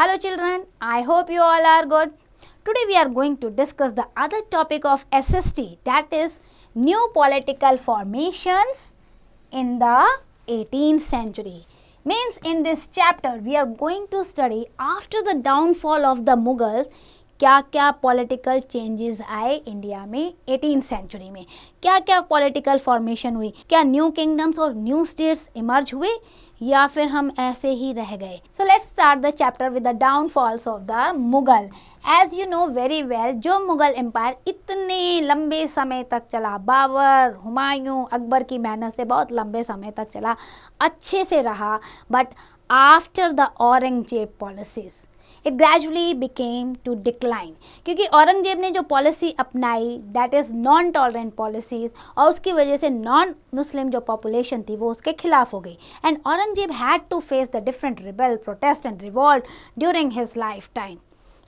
Hello children, I hope you all are good. Today we are going to discuss the other topic of SST, that is new political formations in the 18th century. Means in this chapter we are going to study after the downfall of the Mughals क्या क्या political changes आए India में 18th century में, क्या क्या political formation हुई, क्या new kingdoms और न्यू स्टेट्स इमर्ज हुए या फिर हम ऐसे ही रह गए. So let's start the chapter with the downfalls of the Mughal. As you know very well, जो मुगल एम्पायर इतने लंबे समय तक चला, बाबर, हुमायूं, अकबर की मेहनत से बहुत लंबे समय तक चला, अच्छे से रहा, but after the Aurangzeb policies it gradually became to decline. क्योंकि औरंगजेब ने जो पॉलिसी अपनाई that is non tolerant policies, और उसकी वजह से नॉन मुस्लिम जो पॉपुलेशन थी वो उसके खिलाफ हो गई. And Aurangzeb had to face the different rebel, protest and revolt during his life time.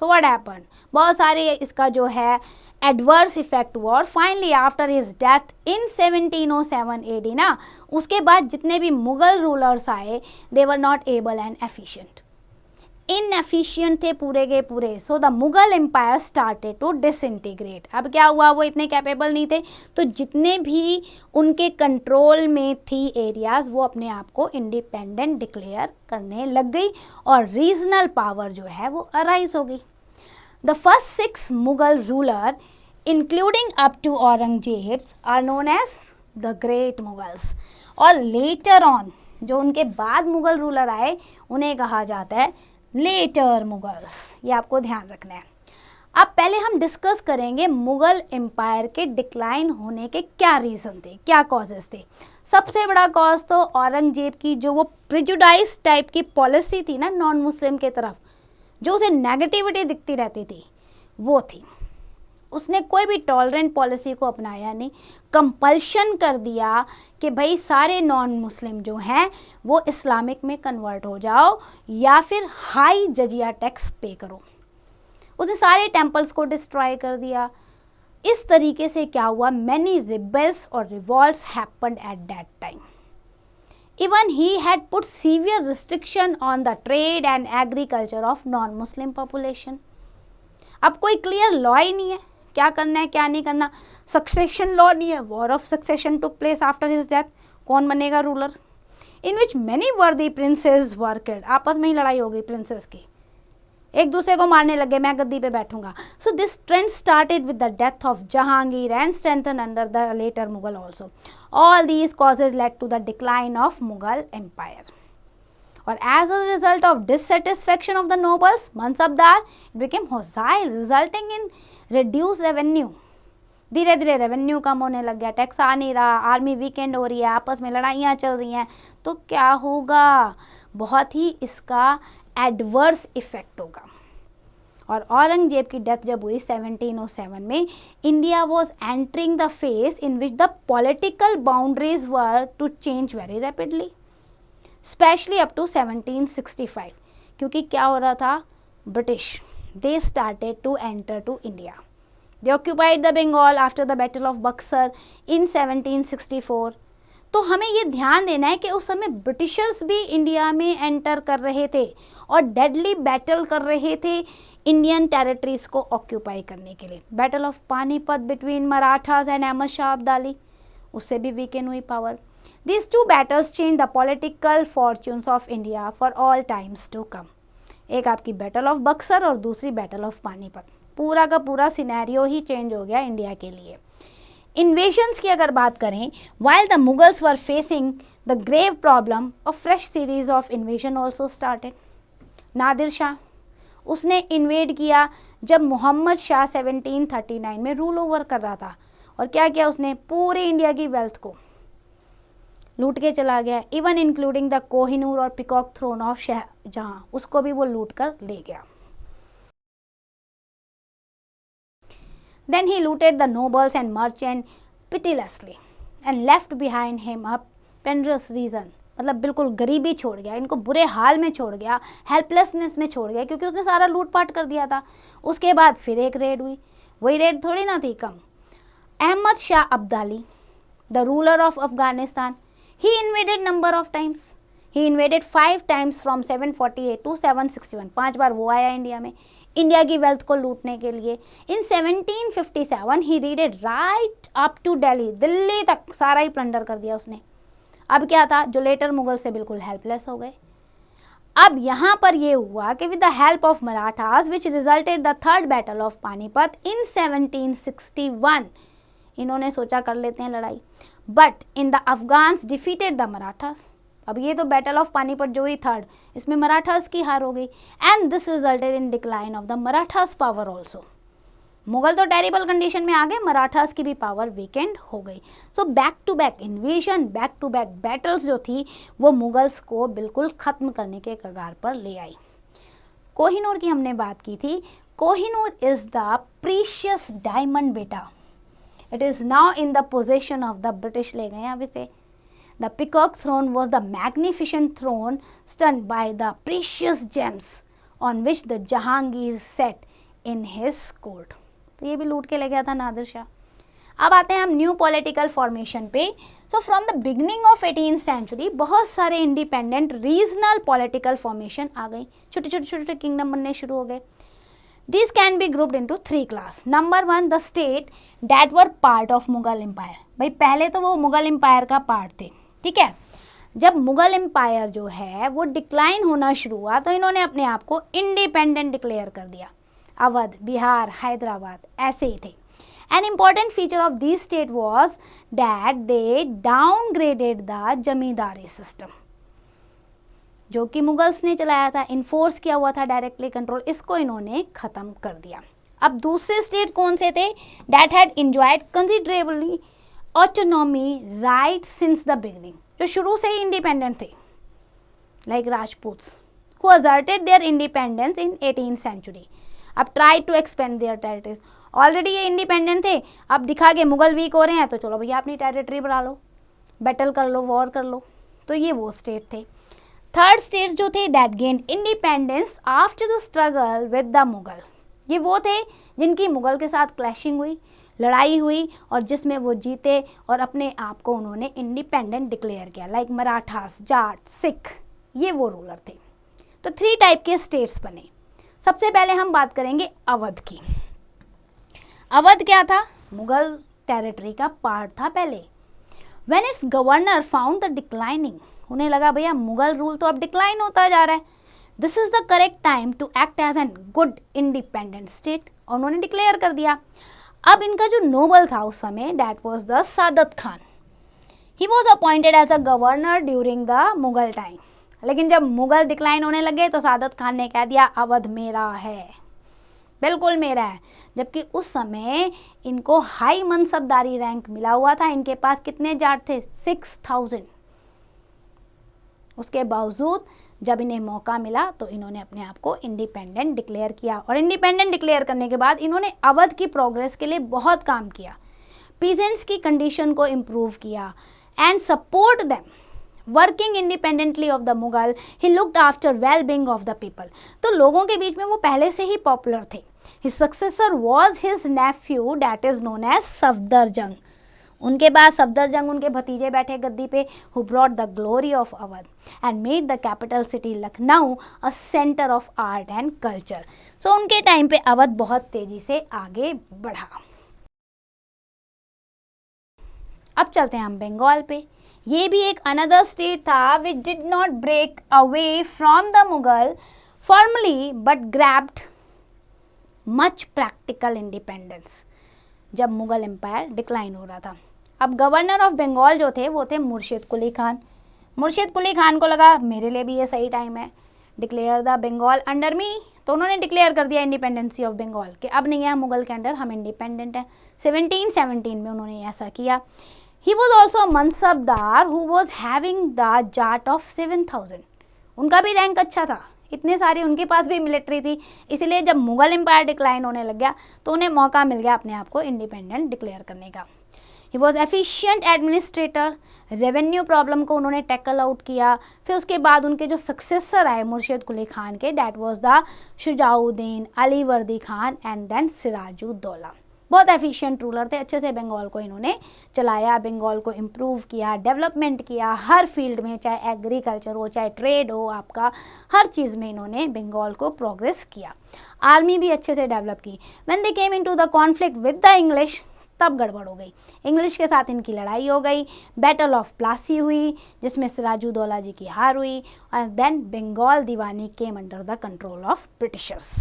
So what happened, बहुत सारे इसका जो है एडवर्स इफेक्ट हुआ. और finally after his death in 1707 AD ना, उसके बाद जितने भी मुगल रूलर्स आए they were not able and efficient, inefficient थे पूरे के पूरे. So the Mughal empire started to disintegrate. अब क्या हुआ, वो इतने कैपेबल नहीं थे, तो जितने भी उनके कंट्रोल में थी एरियाज वो अपने आप को इंडिपेंडेंट डिक्लेयर करने लग गई और रीजनल पावर जो है वो अराइज हो गई. The first 6 Mughal ruler including up to Aurangzeb are known as the great Mughals. और लेटर ऑन जो उनके बाद मुगल रूलर आए उन्हें कहा जाता है लेटर मुगल्स. ये आपको ध्यान रखना है. अब पहले हम डिस्कस करेंगे मुगल एम्पायर के डिक्लाइन होने के क्या रीज़न थे, क्या कॉजेस थे. सबसे बड़ा कॉज तो औरंगजेब की जो वो प्रिजुडाइज टाइप की पॉलिसी थी ना नॉन मुस्लिम के तरफ, जो उसे नेगेटिविटी दिखती रहती थी, वो थी. उसने कोई भी टॉलरेंट पॉलिसी को अपनाया नहीं, कंपल्शन कर दिया कि भाई सारे नॉन मुस्लिम जो हैं वो इस्लामिक में कन्वर्ट हो जाओ या फिर हाई जजिया टैक्स पे करो. उसने सारे टेम्पल्स को डिस्ट्रॉय कर दिया. इस तरीके से क्या हुआ, मैनी रिबेल्स और revolts happened at that time. Even he had put severe restriction on the trade and agriculture of non Muslim population. अब कोई क्लियर लॉ ही नहीं है, क्या करना है क्या नहीं करना. सक्सेशन लॉ नहीं है. War of succession took place after his death. कौन बनेगा रूलर, इन विच मेनी वर्दी प्रिंसेस वर किल्ड. आपस में ही लड़ाई हो गई प्रिंसेस की, एक दूसरे को मारने लगे, मैं गद्दी पे बैठूंगा. So this trend started with the death of Jahangir and strengthen under the later Mughal also. All these causes led to the decline of Mughal empire. और as a result of dissatisfaction of the nobles, Mansabdar became hostile, resulting in reduced revenue. धीरे धीरे revenue कम होने लग गया, tax आ नहीं रहा, army weekend हो रही है, आपस में लड़ाइयाँ चल रही हैं, तो क्या होगा, बहुत ही इसका एडवर्स इफेक्ट होगा. और औरंगजेब की डेथ जब हुई 1707 में, India was entering the phase in which the political boundaries were to change very rapidly, specially up to 1765. क्योंकि क्या हो रहा था, British they started to enter to India. They occupied the Bengal after the battle of Buxar in 1764. तो हमें ये ध्यान देना है कि उस समय ब्रिटिशर्स भी इंडिया में एंटर कर रहे थे और डेडली बैटल कर रहे थे इंडियन टेरिटरीज को ऑक्यूपाई करने के लिए. Battle of Panipat between Marathas and Ahmad Shah Abdali, उससे भी वीकेन हुई power. These two battles changed the political fortunes of India for all times to come. एक आपकी बैटल ऑफ बक्सर और दूसरी बैटल ऑफ पानीपत, पूरा का पूरा सिनेरियो ही चेंज हो गया इंडिया के लिए. इन्वेशंस की अगर बात करें, while the Mughals were facing the grave problem, a fresh series of invasion also started. Nadir Shah, उसने इन्वेड किया जब मोहम्मद शाह 1739 में रूल ओवर कर रहा था. और क्या किया उसने, पूरे इंडिया की वेल्थ को लूट के चला गया, इवन इंक्लूडिंग द कोहिनूर और पिकॉक थ्रोन ऑफ शाहजहां, उसको भी वो लूट कर ले गया. Then he looted the nobles and merchant pitilessly and left behind him a penurious region. मतलब बिल्कुल गरीबी छोड़ गया, इनको बुरे हाल में छोड़ गया, हेल्पलेसनेस में छोड़ गया, क्योंकि उसने सारा लूटपाट कर दिया था. उसके बाद फिर एक रेड हुई, वही रेड थोड़ी ना थी कम. Ahmad Shah Abdali, the ruler of Afghanistan, he invaded number of times. He invaded 5 times from 748 to 761, 5 बार वो आया इंडिया में इंडिया की वेल्थ को लूटने के लिए। In 1757 he raided right up to Delhi, Delhi तक सारा ही प्लंडर कर दिया उसने। अब क्या था, जो लेटर मुगल से बिल्कुल हेल्पलेस हो गए। अब यहाँ पर ये हुआ कि with the help of Marathas which resulted the third battle of Panipat in 1761, इन्होंने सोचा कर लेते हैं लड़ाई, but in the Afghans defeated the Marathas. अब ये तो बैटल ऑफ पानीपत जो हुई थर्ड, इसमें मराठास की हार हो गई and this resulted in decline of the Marathas power also. Mughal तो टेरिबल कंडीशन में आ गए, मराठास की भी पावर वीकेंड हो गई। So back to back invasion, back to back battles जो थी वो मुगल्स को बिल्कुल ख़त्म करने के कगार पर ले आई। कोहिनूर की हमने बात की थी। Kohinoor is the precious diamond बेटा, it is now in the possession of the British, ले गए अब इसे। The peacock throne was the magnificent throne studded by the precious gems on which the Jahangir sat in his court. तो ये भी लूट के ले गया था नादिर शाह। अब आते हैं हम न्यू पॉलिटिकल फॉर्मेशन पे। So from the beginning of 18th century बहुत सारे इंडिपेंडेंट रीजनल पॉलिटिकल फॉर्मेशन आ गई, छोटे छोटे छोटे किंगडम बनने शुरू हो गए। These can be grouped into 3 classes. Number 1, the state that were part of Mughal Empire. भाई पहले तो वो मुगल एम्पायर का पार्ट थे, ठीक है। जब मुगल एम्पायर जो है वो डिक्लाइन होना शुरू हुआ तो इन्होंने अपने आप को इंडिपेंडेंट डिक्लेयर कर दिया। अवध, बिहार, हैदराबाद ऐसे ही थे। An important feature of this state was that they downgraded the zamindari system, जो कि मुगल्स ने चलाया था, इन्फोर्स किया हुआ था डायरेक्टली कंट्रोल, इसको इन्होंने ख़त्म कर दिया। अब दूसरे स्टेट कौन से थे, that had enjoyed considerably autonomy right since the beginning, जो शुरू से ही इंडिपेंडेंट थे, like Rajputs who asserted their independence in 18th century. अब try to expand their territories, already ये इंडिपेंडेंट थे, अब दिखा के मुगल वीक हो रहे हैं तो चलो भैया अपनी टेरिटरी बढ़ा लो, बैटल कर लो, वॉर कर लो। तो ये वो स्टेट थे। थर्ड स्टेट्स जो थे that gained independence after the struggle with the Mughal, ये वो थे जिनकी मुगल के साथ क्लैशिंग हुई, लड़ाई हुई और जिसमें वो जीते और अपने आप को उन्होंने इंडिपेंडेंट डिक्लेयर किया, लाइक मराठास, जाट, सिख, ये वो रूलर थे। तो 3 टाइप के स्टेट्स बने। सबसे पहले हम बात करेंगे अवध की। अवध क्या था, मुगल टेरिटरी का पार्ट था पहले। When it's governor found the declining, उन्हें लगा भैया मुगल रूल तो अब डिक्लाइन होता जा रहा है, this is the correct time to act as an good independent state, और उन्होंने डिक्लेयर कर दिया। अब इनका जो नोबल था उस समय, that was the Saadat Khan, he was appointed as a governor during the Mughal time. लेकिन जब मुगल डिक्लाइन होने लगे तो सादत खान ने कह दिया अवध मेरा है, बिल्कुल मेरा है, जबकि उस समय इनको हाई मनसबदारी रैंक मिला हुआ था। इनके पास कितने जाट थे, 6000। उसके बावजूद जब इन्हें मौका मिला तो इन्होंने अपने आप को इंडिपेंडेंट डिक्लेयर किया, और इंडिपेंडेंट डिक्लेयर करने के बाद इन्होंने अवध की प्रोग्रेस के लिए बहुत काम किया, पीजेंट्स की कंडीशन को इम्प्रूव किया and support them working independently of the Mughal. He looked after well being of the people, तो लोगों के बीच में वो पहले से ही पॉपुलर थे। His successor was his nephew that is known as Safdarjung, उनके बाद सफदरजंग उनके भतीजे बैठे गद्दी पे, who brought the glory of Awadh and made the capital city Lucknow a centre of art and culture. So उनके टाइम पे अवध बहुत तेजी से आगे बढ़ा। अब चलते हैं हम बंगाल पे। ये भी एक अनदर स्टेट था which did not break away from the Mughal formally but grabbed much practical independence, जब मुगल एम्पायर डिक्लाइन हो रहा था। अब गवर्नर ऑफ बंगाल जो थे वो थे मुर्शिद कुली खान। मुर्शिद कुली खान को लगा मेरे लिए भी ये सही टाइम है, declare the Bengal under me, तो उन्होंने डिक्लेयर कर दिया इंडिपेंडेंसी ऑफ बंगाल कि अब नहीं है मुगल के अंडर, हम इंडिपेंडेंट हैं। 1717 में उन्होंने ऐसा किया। He was also a mansabdar who was having the Jat of 7000, उनका भी रैंक अच्छा था, इतने सारे उनके पास भी मिलिट्री थी, इसलिए जब मुगल एम्पायर डिक्लाइन होने लग गया तो उन्हें मौका मिल गया अपने आप को इंडिपेंडेंट डिक्लेयर करने का। He was efficient administrator, revenue problem को उन्होंने टैकल आउट किया। फिर उसके बाद उनके जो सक्सेसर आए मुर्शिद कुली खान के, that was the Shujauddin, Ali वर्दी खान एंड देन सिराजुद्दौला। बहुत एफिशिएंट रूलर थे, अच्छे से बंगाल को इन्होंने चलाया, बंगाल को इम्प्रूव किया, डेवलपमेंट किया हर फील्ड में, चाहे एग्रीकल्चर हो, चाहे ट्रेड हो, आपका हर चीज़ में इन्होंने बंगाल को प्रोग्रेस किया। आर्मी भी अच्छे से डेवलप की। When they came into the conflict with the English, तब गड़बड़ हो गई, इंग्लिश के साथ इनकी लड़ाई हो गई, बैटल ऑफ प्लासी हुई जिसमें सिराजुद्दौला जी की हार हुई, और then Bengal diwani came under the control of Britishers.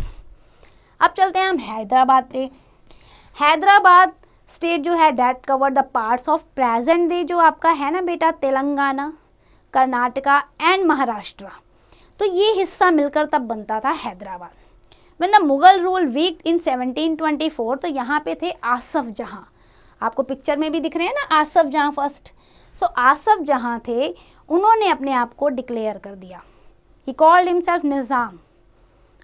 अब चलते हैं हम हैदराबाद पे। हैदराबाद स्टेट जो है that cover the parts of present day, जो आपका है ना बेटा तेलंगाना, कर्नाटका एंड महाराष्ट्र, तो ये हिस्सा मिलकर तब बनता था Hyderabad. When the Mughal rule weak in 1724, तो यहाँ पे थे आसफ जहाँ, आपको पिक्चर में भी दिख रहे हैं ना आसफ जहाँ फर्स्ट। सो आसफ जहाँ थे उन्होंने अपने आप को डिक्लेयर कर दिया, ही कॉल्ड हिमसेल्फ निज़ाम,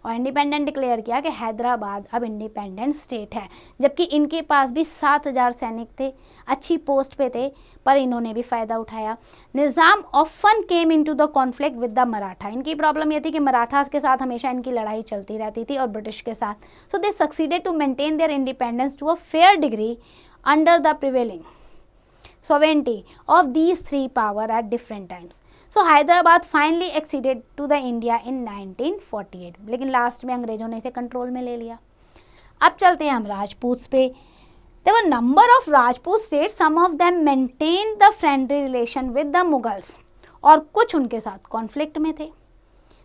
और इंडिपेंडेंट डिक्लेयर किया कि हैदराबाद अब इंडिपेंडेंट स्टेट है। जबकि इनके पास भी 7000 सैनिक थे, अच्छी पोस्ट पे थे, पर इन्होंने भी फ़ायदा उठाया। Nizam often came into the conflict with the Maratha, इनकी प्रॉब्लम ये थी कि मराठास के साथ हमेशा इनकी लड़ाई चलती रहती थी और ब्रिटिश के साथ। So they succeeded to maintain their independence to a fair degree under the prevailing sovereignty of these three power at different times. So Hyderabad finally acceded to the India in 1948, लेकिन last में अंग्रेजों ने इसे control में ले लिया। अब चलते हैं हम राजपूत पे। There were number of Rajput states, some of them maintained the friendly relation with the Mughals, और कुछ उनके साथ कॉन्फ्लिक्ट में थे।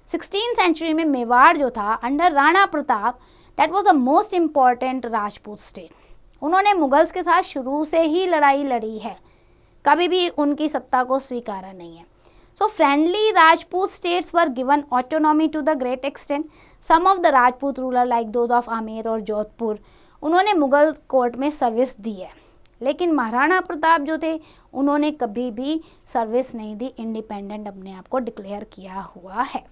16th सेंचुरी में मेवाड़ जो था under Rana Pratap, that was the most important Rajput state. उन्होंने मुगल्स के साथ शुरू से ही लड़ाई लड़ी है, कभी भी उनकी सत्ता को स्वीकारा नहीं है। So friendly Rajput states were given autonomy to the great extent. Some of the Rajput ruler like those of Amer और जोधपुर, उन्होंने मुगल कोर्ट में सर्विस दी है, लेकिन महाराणा प्रताप जो थे उन्होंने कभी भी सर्विस नहीं दी, इंडिपेंडेंट अपने आप को डिक्लेयर किया हुआ है।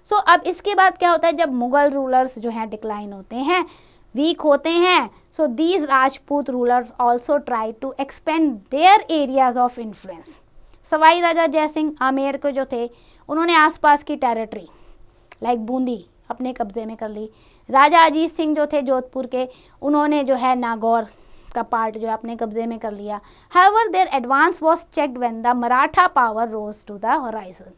सो अब इसके बाद क्या होता है, जब मुगल रूलर्स जो हैं डिक्लाइन होते हैं, वीक होते हैं, so these Rajput rulers also try to expand their areas of influence. Sawai Raja Jaisingh Amer के जो थे उन्होंने आसपास की टेरिटरी लाइक बूंदी अपने कब्जे में कर ली। राजा अजीत सिंह जो थे जोधपुर के, उन्होंने जो है नागौर का पार्ट जो है अपने कब्जे में कर लिया। However their advance was checked when the Maratha power rose to the horizon.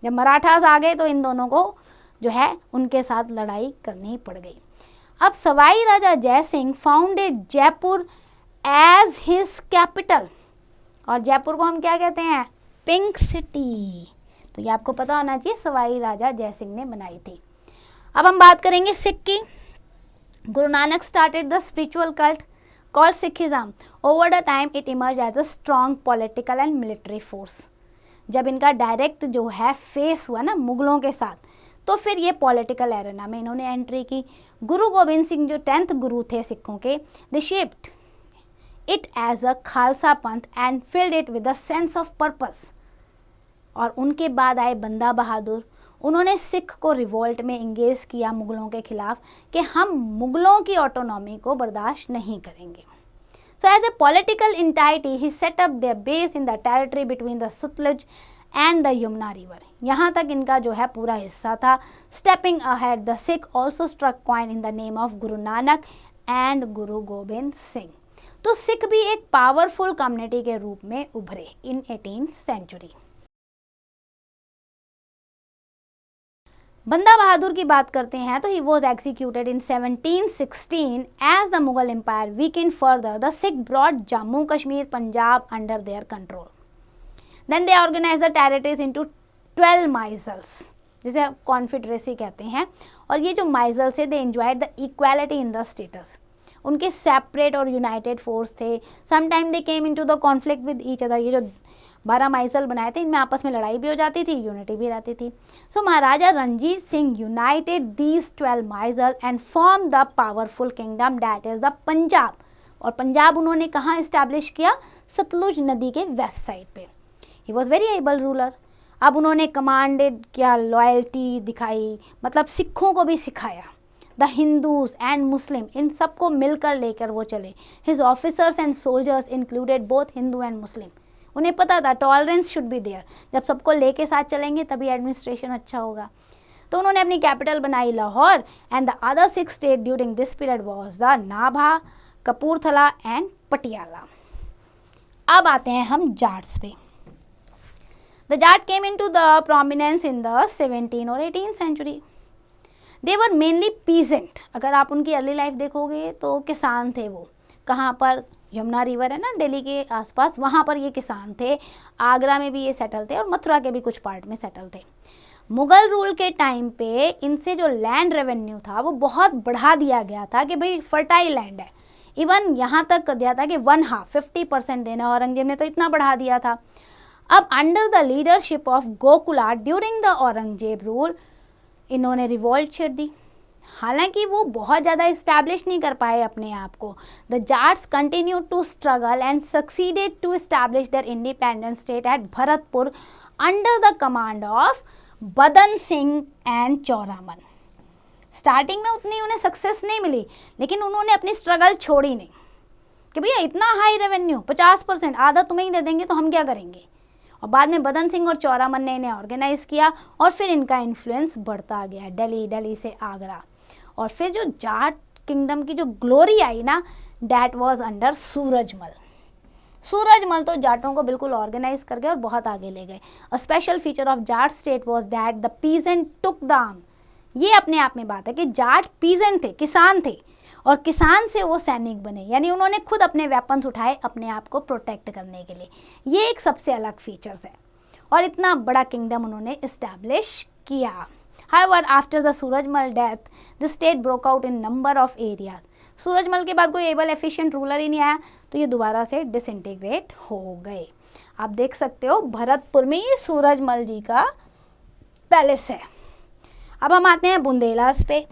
जब मराठास आ गए तो इन दोनों को जो है उनके साथ लड़ाई करनी पड़ गई। अब Sawai Raja Jaisingh founded Jaipur as his capital, और जयपुर को हम क्या कहते हैं, पिंक सिटी, तो ये आपको पता होना चाहिए, सवाई राजा जयसिंह ने बनाई थी। अब हम बात करेंगे सिख की। Guru Nanak started the spiritual cult called Sikhism. Over the time it emerge as a strong political and military force. जब इनका डायरेक्ट जो है फेस हुआ ना मुगलों के साथ, तो फिर ये पॉलिटिकल एरेना में इन्होंने एंट्री की। गुरु गोविंद सिंह जो 10th गुरु थे सिखों के, they shaped it as a Khalsa Panth and filled it with a sense of purpose. और उनके बाद आए बंदा बहादुर, उन्होंने सिख को रिवोल्ट में इंगेज किया मुगलों के खिलाफ कि हम मुगलों की ऑटोनॉमी को बर्दाश्त नहीं करेंगे। So as a political entity he set up their base in the territory between the Sutlej and the Yamuna river. यहाँ तक इनका जो है पूरा हिस्सा था। Stepping ahead the Sikh also struck coin in the name of Guru Nanak and Guru Gobind Singh. तो सिख भी एक पावरफुल कम्युनिटी के रूप में उभरे इन 18th सेंचुरी। बंदा बहादुर की बात करते हैं तो he was executed in 1716 as the Mughal empire weakened further the Sikh brought Jammu Kashmir Punjab under their control. Then they organise the territories into 12 misls, जिसे कॉन्फेडरेसी कहते हैं। और ये जो माइजल्स है they enjoyed the equality in the status. उनके सेपरेट और यूनाइटेड फोर्स थे। Sometime they came into the conflict with each other. ये जो 12 माइजल बनाए थे इनमें आपस में लड़ाई भी हो जाती थी, यूनिटी भी रहती थी। So Maharaja Ranjit Singh united these 12 misl and form the powerful kingdom that is the Punjab. और पंजाब उन्होंने कहाँ इस्टेब्लिश किया, सतलुज नदी के वेस्ट साइड पे। He was very able ruler. अब उन्होंने कमांडेड किया, लॉयल्टी दिखाई, मतलब सिखों को भी सिखाया। द हिंदूज एंड मुस्लिम, इन सबको मिलकर लेकर वो चले। His officers and soldiers included both Hindu and Muslim. उन्हें पता था टॉलरेंस शुड बी देयर, जब सबको लेके साथ चलेंगे तभी एडमिनिस्ट्रेशन अच्छा होगा। तो उन्होंने अपनी कैपिटल बनाई Lahore. And the other 6 state during this period was the Nabha, Kapurthala and Patiala. अब आते हैं हम जाट्स पे। The Jat came into the prominence in the 17 और 18 century. They were mainly peasant. अगर आप उनकी अर्ली लाइफ देखोगे तो किसान थे वो। कहाँ पर? यमुना रिवर है ना दिल्ली के आसपास, वहाँ पर ये किसान थे। आगरा में भी ये सेटल थे और मथुरा के भी कुछ पार्ट में सेटल थे। मुगल रूल के टाइम पे इनसे जो लैंड रेवेन्यू था वो बहुत बढ़ा दिया गया था कि भाई फर्टाइल लैंड है। इवन यहाँ तक कर दिया था कि 1/2 50% देना। औरंगजेब ने तो इतना बढ़ा दिया था। अब under the leadership of Gokula during the Aurangzeb rule इन्होंने रिवॉल्ट छेड़ दी। हालांकि वो बहुत ज़्यादा इस्टेब्लिश नहीं कर पाए अपने आप को। The Jats continue to struggle and succeeded to establish their independent state at Bharatpur under the command of Badan Singh and चौरामन। Starting में उतनी उन्हें सक्सेस नहीं मिली, लेकिन उन्होंने अपनी स्ट्रगल छोड़ी नहीं कि भैया इतना हाई रेवेन्यू 50%, आधा तुम्हें ही दे देंगे तो हम क्या करेंगे। और बाद में बदन सिंह और चौरामन ने इन्हें ऑर्गेनाइज किया और फिर इनका इन्फ्लुएंस बढ़ता गया दिल्ली से आगरा। और फिर जो जाट किंगडम की जो ग्लोरी आई ना, that was under Surajmal. Surajmal तो जाटों को बिल्कुल ऑर्गेनाइज कर गए और बहुत आगे ले गए। A special feature of Jat state was that the peasant took the arm. ये अपने आप में बात है कि जाट पीजेंट थे, किसान थे, और किसान से वो सैनिक बने, यानी उन्होंने खुद अपने वेपन्स उठाए अपने आप को प्रोटेक्ट करने के लिए। ये एक सबसे अलग फीचर्स है और इतना बड़ा किंगडम उन्होंने इस्टेब्लिश किया। However, after the Surajmal death, the state broke out in number of areas. Surajmal के बाद कोई एबल एफिशिएंट रूलर ही नहीं आया तो ये दोबारा से डिसइंटीग्रेट हो गए। आप देख सकते हो भरतपुर में ये सूरजमल जी का पैलेस है। अब हम आते हैं बुंदेलास पे।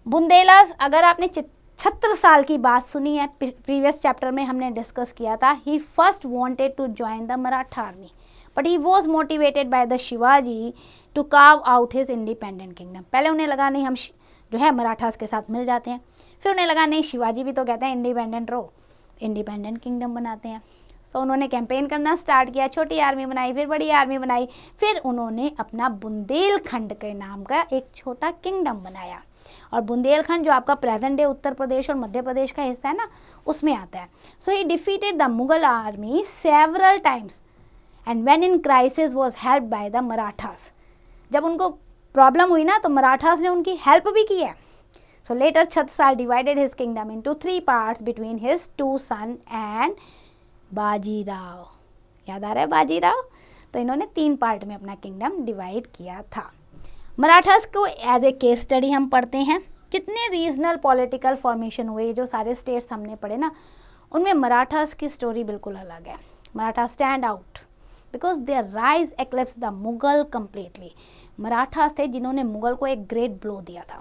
बुंदेलास, अगर आपने छत्रसाल की बात सुनी है, प्रीवियस चैप्टर में हमने डिस्कस किया था। He first wanted to join the Maratha army but he was motivated by the Shivaji to carve out his independent kingdom. पहले उन्हें लगा नहीं हम जो है मराठास के साथ मिल जाते हैं, फिर उन्हें लगा नहीं शिवाजी भी तो कहते हैं इंडिपेंडेंट रहो, इंडिपेंडेंट किंगडम बनाते हैं। सो उन्होंने कैंपेन करना स्टार्ट किया, छोटी आर्मी बनाई, फिर बड़ी आर्मी बनाई, फिर उन्होंने अपना बुंदेलखंड के नाम का एक छोटा किंगडम बनाया। और बुंदेलखंड जो आपका प्रेजेंट डे उत्तर प्रदेश और मध्य प्रदेश का हिस्सा है ना, उसमें आता है। So he defeated the Mughal army several times and when in crisis was helped by the Marathas. जब उनको प्रॉब्लम हुई ना तो मराठास ने उनकी हेल्प भी की है। So later Chhatrasal divided his kingdom into 3 parts between his 2 son and Bajirao. याद आ रहा है बाजीराव? तो इन्होंने 3 पार्ट में अपना किंगडम डिवाइड किया था। मराठास को एज ए केस स्टडी हम पढ़ते हैं। कितने रीजनल पॉलिटिकल फॉर्मेशन हुए, जो सारे स्टेट्स हमने पढ़े ना, उनमें मराठास की स्टोरी बिल्कुल अलग है। Maratha stand out because their rise eclipse the Mughal completely. Marathas थे जिन्होंने मुगल को एक ग्रेट ब्लो दिया था।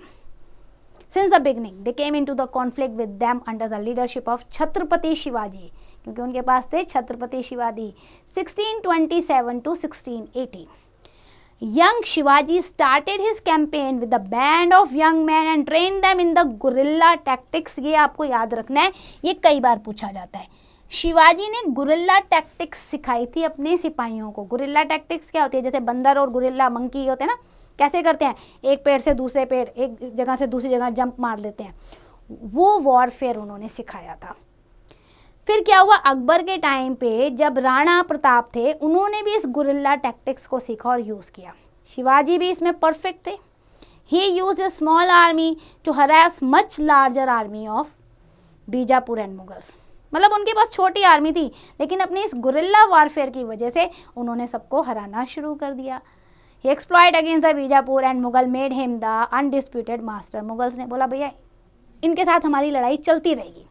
Since the beginning they came into the conflict with them under the leadership of Chhatrapati Shivaji, क्योंकि उनके पास थे Chhatrapati Shivaji 1627 to 1680। Young Shivaji started his campaign with a band of young men and trained them in the guerrilla tactics। ये आपको याद रखना है, ये कई बार पूछा जाता है। शिवाजी ने गुरिल्ला टैक्टिक्स सिखाई थी अपने सिपाहियों को। गुरिल्ला टैक्टिक्स क्या होती है? जैसे बंदर और गुरिल्ला मंकी होते हैं ना, कैसे करते हैं, एक पेड़ से दूसरे पेड़, एक जगह से दूसरी जगह जंप मार लेते हैं, वो वॉरफेयर उन्होंने सिखाया था। फिर क्या हुआ, अकबर के टाइम पे जब राणा प्रताप थे, उन्होंने भी इस गुरिल्ला टैक्टिक्स को सीखा और यूज़ किया। शिवाजी भी इसमें परफेक्ट थे। He used a small army to harass much larger army of Bijapur and Mughals. मतलब उनके पास छोटी आर्मी थी, लेकिन अपनी इस गुरिल्ला वॉरफेयर की वजह से उन्होंने सबको हराना शुरू कर दिया। He exploit against the Bijapur and Mughal made him the undisputed master. Mughals ने बोला भैया इनके साथ हमारी लड़ाई चलती रहेगी।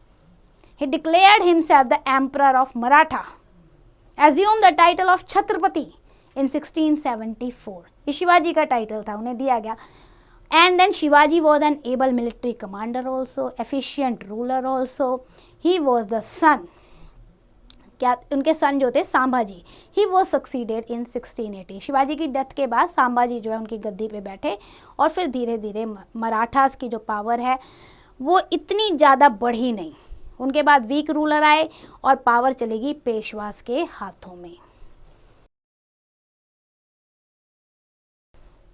He declared himself the emperor of Maratha, assumed the title of Chhatrapati in 1674। ये शिवाजी का टाइटल था, उन्हें दिया गया। And then Shivaji was an able military commander also, efficient ruler also। He was the son, क्या उनके सन जो थे Sambhaji, he was succeeded in 1680। Shivaji की डेथ के बाद सांभाजी जो है उनकी गद्दी पे बैठे और फिर धीरे धीरे मराठास की जो पावर है वो इतनी ज़्यादा बढ़ी नहीं। उनके बाद वीक रूलर आए और पावर चलेगी पेशवास के हाथों में।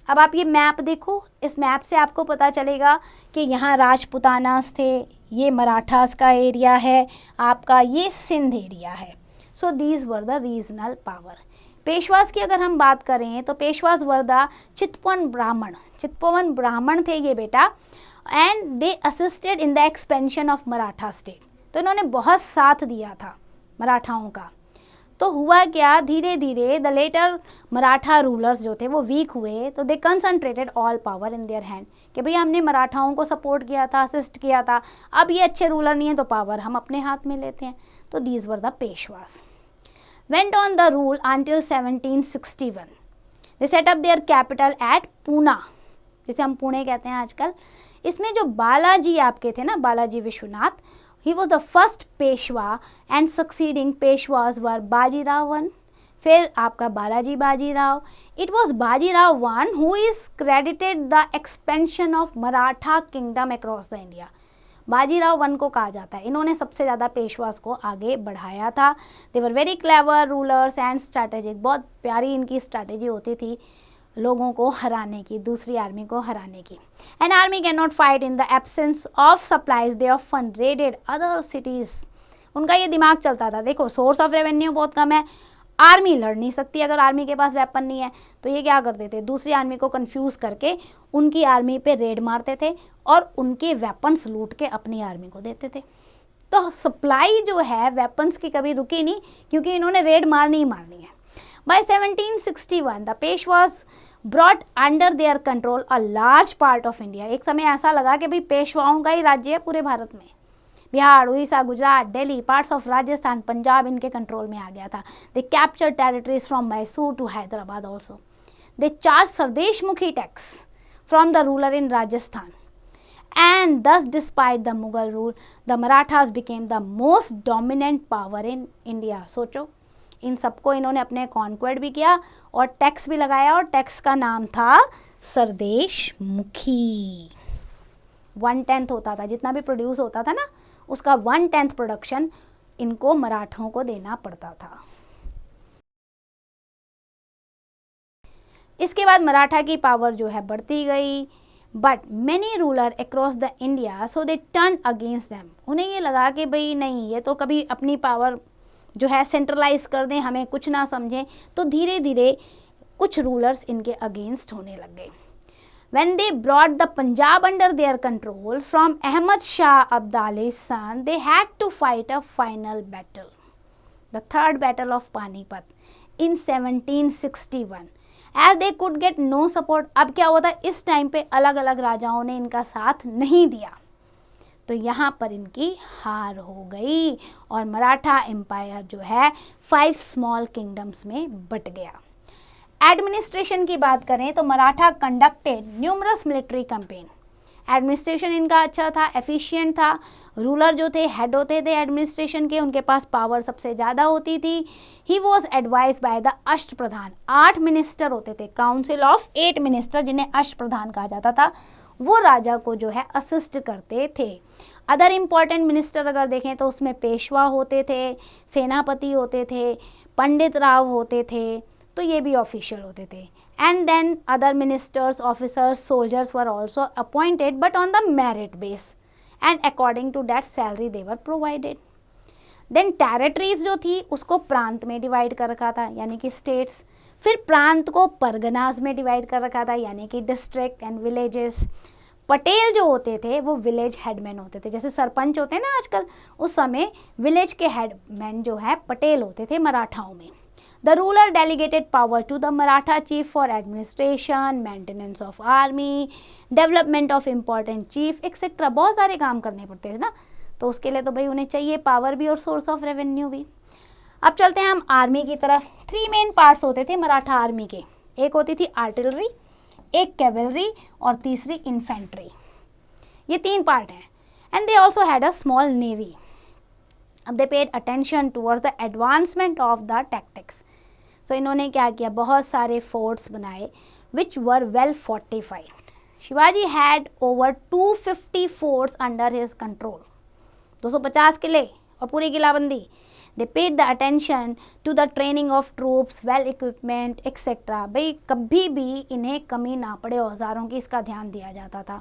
अब आप ये मैप देखो, इस मैप से आपको पता चलेगा कि यहाँ राजपुतानास थे, ये मराठास का एरिया है, आपका ये सिंध एरिया है। So these were the regional power. Peshwas की अगर हम बात करें तो पेशवास वर द चित्पवन ब्राह्मण। चित्पवन ब्राह्मण थे ये बेटा, and they assisted in the expansion of Maratha state. तो इन्होंने बहुत साथ दिया था मराठाओं का। तो हुआ क्या, धीरे धीरे द लेटर मराठा रूलर्स जो थे वो वीक हुए, तो they concentrated all power in their hand, कि भैया हमने मराठाओं को सपोर्ट किया था, असिस्ट किया था, अब ये अच्छे रूलर नहीं है तो पावर हम अपने हाथ में लेते हैं। तो these were the Peshwas. Went on the rule until 1761। They set up their capital eight Poona, जिसे हम पुणे कहते हैं आजकल। इसमें जो बालाजी आपके थे ना, Balaji Vishwanath, he was the first Peshwa and succeeding पेशवाज were Bajirao one. फिर आपका Balaji Bajirao. It was Bajirao one who is credited the expansion of Maratha kingdom across the India. Bajirao one को कहा जाता है, इन्होंने सबसे ज़्यादा पेशवास को आगे बढ़ाया था। They were very clever rulers and strategic. बहुत प्यारी इनकी स्ट्रैटेजी होती थी लोगों को हराने की, दूसरी आर्मी को हराने की। An army can not fight in the absence of supplies, they often raided other cities. उनका ये दिमाग चलता था, देखो सोर्स ऑफ रेवेन्यू बहुत कम है, आर्मी लड़ नहीं सकती अगर आर्मी के पास वेपन नहीं है, तो ये क्या करते थे, दूसरी आर्मी को कंफ्यूज करके उनकी आर्मी पे रेड मारते थे और उनके वेपन्स लूट के अपनी आर्मी को देते थे। तो सप्लाई जो है वेपन्स की कभी रुकी नहीं, क्योंकि इन्होंने रेड मारनी ही मारनी है। By 1761, the Peshwas brought under their control a large part of India। एक समय ऐसा लगा कि भाई पेशवाओं का ही राज्य है पूरे भारत में। बिहार, उड़ीसा, गुजरात, दिल्ली, पार्ट्स ऑफ राजस्थान, पंजाब इनके कंट्रोल में आ गया था। They capture territories from Mysore to Hyderabad also. They charge sardeshmukhi tax from the ruler in Rajasthan, and thus despite the Mughal rule, the Marathas became the most dominant power in India। सोचो, इन सबको इन्होंने अपने कॉन्क्वेट भी किया और टैक्स भी लगाया, और टैक्स का नाम था सरदेश मुखी। 1/10 होता था, जितना भी प्रोड्यूस होता था ना उसका 1/10 प्रोडक्शन इनको मराठों को देना पड़ता था। इसके बाद मराठा की पावर जो है बढ़ती गई, but many ruler across the India so they turn against them. उन्हें ये लगा कि भाई नहीं, ये तो कभी अपनी पावर जो है सेंट्रलाइज कर दें, हमें कुछ ना समझें, तो धीरे धीरे कुछ रूलर्स इनके अगेंस्ट होने लग गए। When they brought the Punjab under their control from Ahmad Shah Abdali's son, they had to fight a final battle, the third battle of Panipat in 1761, as they could get no support। अब क्या हुआ था, इस time पे अलग अलग राजाओं ने इनका साथ नहीं दिया, तो यहाँ पर इनकी हार हो गई और मराठा एम्पायर जो है 5 स्मॉल किंगडम्स में बट गया। एडमिनिस्ट्रेशन की बात करें तो Maratha conducted numerous military campaign. Administration इनका अच्छा था, एफिशिएंट था। रूलर जो थे हेड होते थे एडमिनिस्ट्रेशन के, उनके पास पावर सबसे ज़्यादा होती थी। He was advise by the अष्ट प्रधान। 8 मिनिस्टर होते थे, काउंसिल ऑफ 8 मिनिस्टर, जिन्हें अष्ट प्रधान कहा जाता था, वो राजा को जो है असिस्ट करते थे। अदर इम्पॉर्टेंट मिनिस्टर अगर देखें तो उसमें पेशवा होते थे, सेनापति होते थे, पंडित राव होते थे, तो ये भी ऑफिशियल होते थे। And then other ministers, officers, soldiers were also appointed but on the merit base, and according to that salary they were provided. Then territories जो थी उसको प्रांत में डिवाइड कर रखा था, यानी कि स्टेट्स। फिर प्रांत को परगनाज में डिवाइड कर रखा था, यानी कि डिस्ट्रिक्ट एंड विलेजेस। पटेल जो होते थे वो विलेज हेडमैन होते थे, जैसे सरपंच होते हैं ना आजकल, उस समय विलेज के हेडमैन जो है पटेल होते थे मराठाओं में। The ruler delegated power to the Maratha chief for administration, maintenance of army, development of important chief etcetera. बहुत सारे काम करने पड़ते थे ना, तो उसके लिए तो भाई उन्हें चाहिए पावर भी और सोर्स ऑफ रेवेन्यू भी। अब चलते हैं हम आर्मी की तरफ। 3 मेन पार्ट्स होते थे मराठा आर्मी के। एक होती थी आर्टिलरी, एक कैवलरी और तीसरी इन्फेंट्री। ये 3 पार्ट हैं। And they also had a small navy. अब they paid attention towards the advancement of the tactics. तो इन्होंने क्या किया, बहुत सारे फोर्ट्स बनाए which were well fortified. Shivaji had over 250 forts under his control. 250 किले और पूरी किलाबंदी। They paid the attention to the training of troops, well equipment etcetera. भाई कभी भी इन्हें कमी ना पड़े औजारों की, इसका ध्यान दिया जाता था।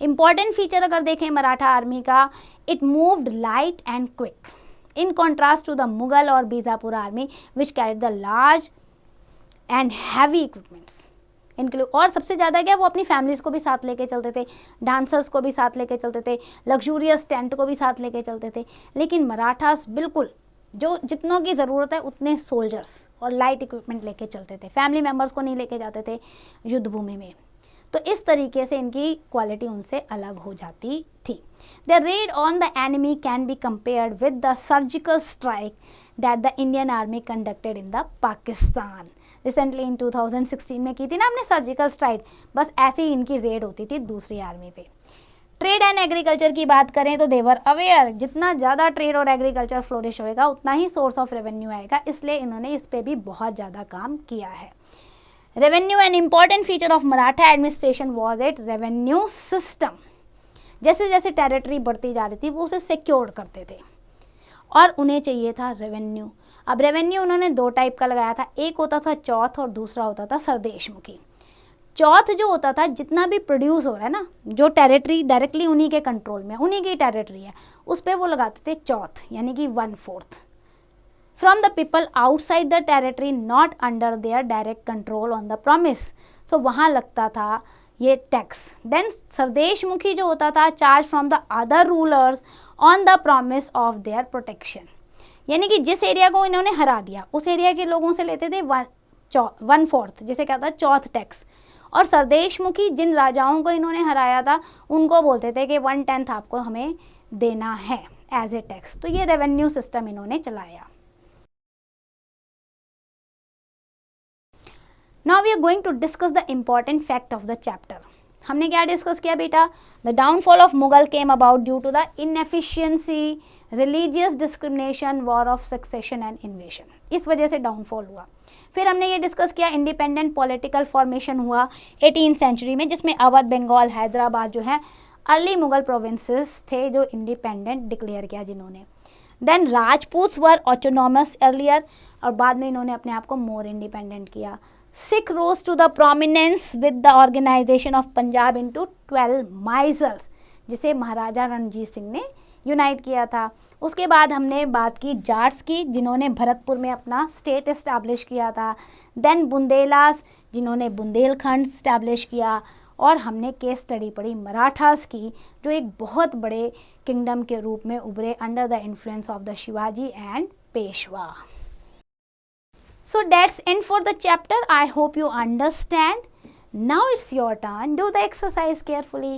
इंपॉर्टेंट फीचर अगर देखें मराठा आर्मी का, it moved light and quick in contrast to the Mughal और Bijapur army which carried the large and heavy equipments इनके। और सबसे ज़्यादा क्या, वो अपनी फैमिलीज़ को भी साथ लेके चलते थे, डांसर्स को भी साथ लेके चलते थे, लग्जूरियस टेंट को भी साथ लेके चलते थे। लेकिन मराठास बिल्कुल जो जितनों की ज़रूरत है उतने सोल्जर्स और लाइट इक्विपमेंट लेके चलते थे, फैमिली मेम्बर्स को नहीं लेके जाते थे युद्ध भूमि में। तो इस तरीके से इनकी क्वालिटी उनसे अलग हो जाती थी। The red on the enemy can be compared with the surgical strike that the Indian army conducted in the Pakistan. Recently in 2016 में की थी ना हमने सर्जिकल स्ट्राइक, बस ऐसे ही इनकी रेड होती थी दूसरी आर्मी पे। ट्रेड एंड एग्रीकल्चर की बात करें तो देवर अवेयर, जितना ज़्यादा ट्रेड और एग्रीकल्चर फ्लोरिश होएगा उतना ही सोर्स ऑफ रेवेन्यू आएगा, इसलिए इन्होंने इस पे भी बहुत ज़्यादा काम किया है। Revenue an important feature of Maratha administration was it revenue system. जैसे जैसे टेरिटरी बढ़ती जा रही थी वो उसे सिक्योर करते थे और उन्हें चाहिए था रेवेन्यू। अब रेवेन्यू उन्होंने दो टाइप का लगाया था, एक होता था चौथ और दूसरा होता था सरदेशमुखी। चौथ जो होता था, जितना भी प्रोड्यूस हो रहा है ना, जो टेरिटरी डायरेक्टली उन्हीं के कंट्रोल में, उन्हीं की टेरिटरी है, उस पर वो लगाते थे चौथ, यानी कि 1/4 from the people outside the territory not under their direct control on the promise. तो वहाँ लगता था ये टैक्स। देन सरदेशमुखी जो होता था, charge from the other rulers on the promise of their protection, यानी कि जिस एरिया को इन्होंने हरा दिया उस एरिया के लोगों से लेते थे 1/4, जिसे कहता है चौथ टैक्स। और सरदेशमुखी, जिन राजाओं को इन्होंने हराया था उनको बोलते थे कि 1/10 आपको हमें देना है एज ए टैक्स। तो ये रेवेन्यू सिस्टम इन्होंने चलाया। Now we are going to discuss the important fact of the chapter. हमने क्या डिस्कस किया बेटा? The downfall of Mughal came about due to the inefficiency, religious discrimination, war of succession and invasion. इस वजह से downfall हुआ। फिर हमने ये डिस्कस किया इंडिपेंडेंट पॉलिटिकल फॉर्मेशन हुआ 18th सेंचुरी में, जिसमें अवध, बंगाल, हैदराबाद जो है अर्ली मुगल प्रोविंसेस थे जो इंडिपेंडेंट डिक्लेयर किया जिन्होंने। देन राजपूत्स वर ऑटोनॉमस अर्लियर, और बाद में इन्होंने अपने आप को मोर इंडिपेंडेंट किया। Sikh rose to the prominence with the organisation of Punjab into 12 misls, जिसे महाराजा रणजीत सिंह ने यूनाइट किया था। उसके बाद हमने बात की जाट्स की, जिन्होंने भरतपुर में अपना स्टेट इस्टेब्लिश किया था। देन बुंदेलास, जिन्होंने बुंदेलखंड इस्टेब्लिश किया। और हमने केस स्टडी पढ़ी मराठास की, जो एक बहुत बड़े किंगडम के रूप में उभरे under the influence of the Shivaji and Peshwa. So that's end for the chapter. I hope you understand. Now it's your turn. Do the exercise carefully.